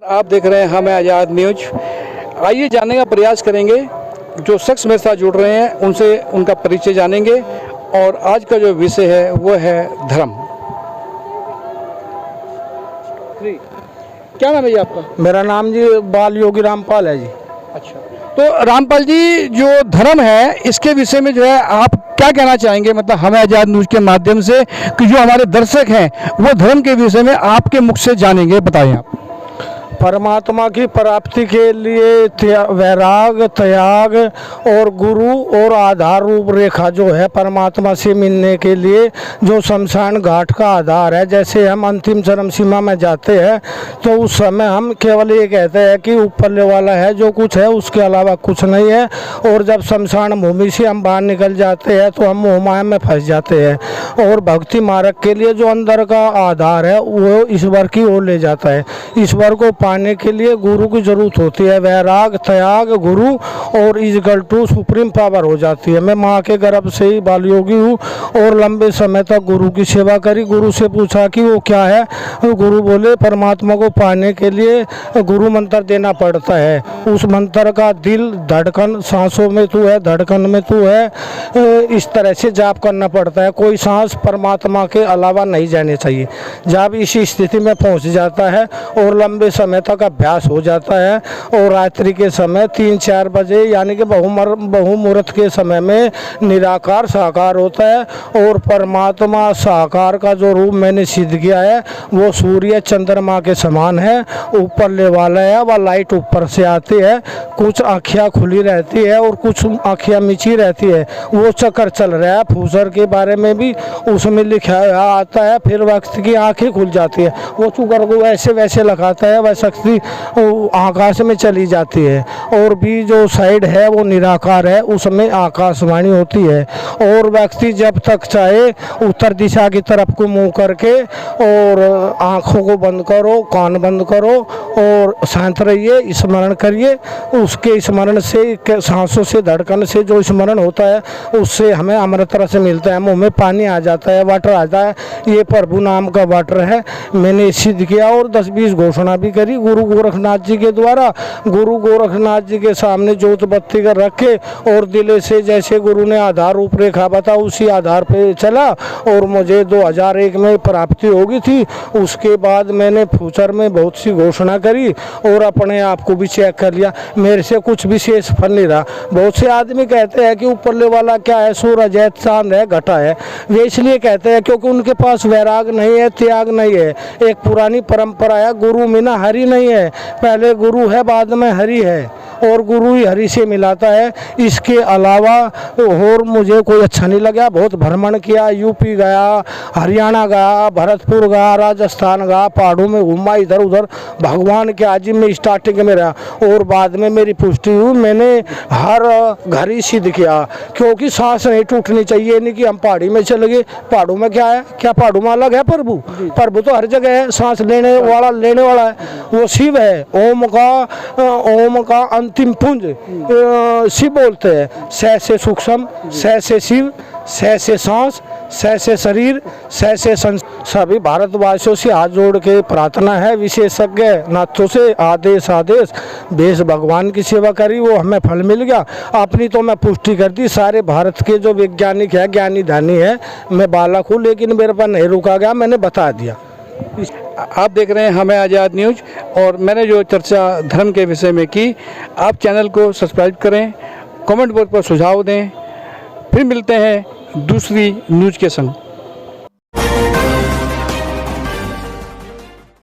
आप देख रहे हैं हमें आज़ाद न्यूज। आइए जानने का प्रयास करेंगे, जो शख्स मेरे साथ जुड़ रहे हैं उनसे उनका परिचय जानेंगे। और आज का जो विषय है वो है धर्म। जी, क्या नाम है जी आपका? मेरा नाम जी बाल योगी रामपाल है जी। अच्छा, तो रामपाल जी, जो धर्म है इसके विषय में जो है आप क्या कहना चाहेंगे? मतलब हमें आज़ाद न्यूज के माध्यम से कि जो हमारे दर्शक हैं वो धर्म के विषय में आपके मुख से जानेंगे, बताएं आप। परमात्मा की प्राप्ति के लिए वैराग, त्याग और गुरु और आधार रूप रेखा जो है परमात्मा से मिलने के लिए जो शमशान घाट का आधार है। जैसे हम अंतिम चरम सीमा में जाते हैं तो उस समय हम केवल ये कहते हैं कि ऊपर वाला है, जो कुछ है उसके अलावा कुछ नहीं है। और जब शमशान भूमि से हम बाहर निकल जाते हैं तो हम मोह माया में फंस जाते हैं। और भक्ति मार्ग के लिए जो अंदर का आधार है वो ईश्वर की ओर ले जाता है। ईश्वर को पाने के लिए गुरु की जरूरत होती है। वैराग, त्याग, गुरु और इक्वल टू सुप्रीम पावर हो जाती है। मैं माँ के गर्भ से ही बाल योगी हूँ और लंबे समय तक गुरु की सेवा करी। गुरु से पूछा कि वो क्या है, गुरु बोले परमात्मा को पाने के लिए गुरु मंत्र देना पड़ता है। उस मंत्र का दिल, धड़कन, सांसों में तू है, धड़कन में तू है, इस तरह से जाप करना पड़ता है। कोई सांस परमात्मा के अलावा नहीं जानी चाहिए। जब इसी स्थिति में पहुँच जाता है और लंबे समय तक अभ्यास हो जाता है और रात्रि के समय 3-4 बजे यानी कि बहुमुहूर्त के समय में निराकार साकार होता है। और परमात्मा साकार का जो रूप मैंने सिद्ध किया है वो सूर्य चंद्रमा के समान है। ऊपर ले वाला है, वह लाइट ऊपर से आती है, कुछ आँखियाँ खुली रहती है और कुछ आँखियाँ मिची रहती है। वो चक्कर चल रहा है। फ्यूचर के बारे में भी उसमें लिखा आता है। फिर वक्त की आँखें खुल जाती है, वो चुकर को वैसे वैसे लगाता है, वह शक्ति आकाश में चली जाती है। और भी जो साइड है वो निराकार है, उसमें आकाशवाणी होती है। और व्यक्ति जब तक चाहे उत्तर दिशा की तरफ को मुंह करके और आँखों को बंद करो, कान बंद करो और शांत रहिए, स्मरण करिए। उसके स्मरण से, सांसों से, धड़कन से जो स्मरण होता है उससे हमें अमृत रस मिलता है। मुँह में पानी आ जाता है, वाटर आता है। ये प्रभु नाम का वाटर है। मैंने सिद्ध किया और 10-20 घोषणा भी करी गुरु गोरखनाथ जी के द्वारा। गुरु गोरखनाथ जी के सामने जोत बत्ती कर रखे और दिल से जैसे गुरु ने आधार रूपरेखा बता उसी आधार पे चला। और मुझे 2001 में प्राप्ति हो गई थी। उसके बाद मैंने फ्यूचर में बहुत सी घोषणा करी और अपने आप को भी चेक कर लिया, मेरे से कुछ विशेष फल नहीं रहा। बहुत से आदमी कहते हैं कि ऊपरले वाला क्या है, सूरज है, चांद है, घटा है। वे इसलिए कहते हैं क्योंकि उनके पास वैराग नहीं है, त्याग नहीं है। एक पुरानी परंपरा है, गुरु बिना हरि नहीं है। पहले गुरु है, बाद में हरि है और गुरु ही हरि से मिलाता है। इसके अलावा और मुझे कोई अच्छा नहीं लगा। बहुत भ्रमण किया, यूपी गया, हरियाणा गया, भरतपुर गया, राजस्थान गया, पहाड़ों में घूमा, इधर उधर भगवान के आजिम में स्टार्टिंग में रहा और बाद में मेरी पुष्टि हुई। मैंने हर घर ही सिद्ध किया क्योंकि सांस नहीं टूटनी चाहिए। नहीं कि हम पहाड़ी में चले गए, पहाड़ों में क्या है, क्या पहाड़ों में अलग है प्रभु? प्रभु तो हर जगह है, सांस लेने वाला है, वो शिव है। ओम का अंतिम पुंज शिव बोलते हैं। स से सूक्ष्म, स से शिव, स से सांस, स से शरीर, स से सभी भारतवासियों से हाथ जोड़ के प्रार्थना है, विशेषज्ञ नाथों से आदेश बेस भगवान की सेवा करी, वो हमें फल मिल गया। अपनी तो मैं पुष्टि कर दी। सारे भारत के जो वैज्ञानिक है, ज्ञानी धानी है, मैं बालक हूँ लेकिन मेरे पर नहीं रुका गया, मैंने बता दिया। आप देख रहे हैं हमें आज़ाद न्यूज और मैंने जो चर्चा धर्म के विषय में की। आप चैनल को सब्सक्राइब करें, कमेंट बॉक्स पर सुझाव दें। फिर मिलते हैं दूसरी न्यूज के संग।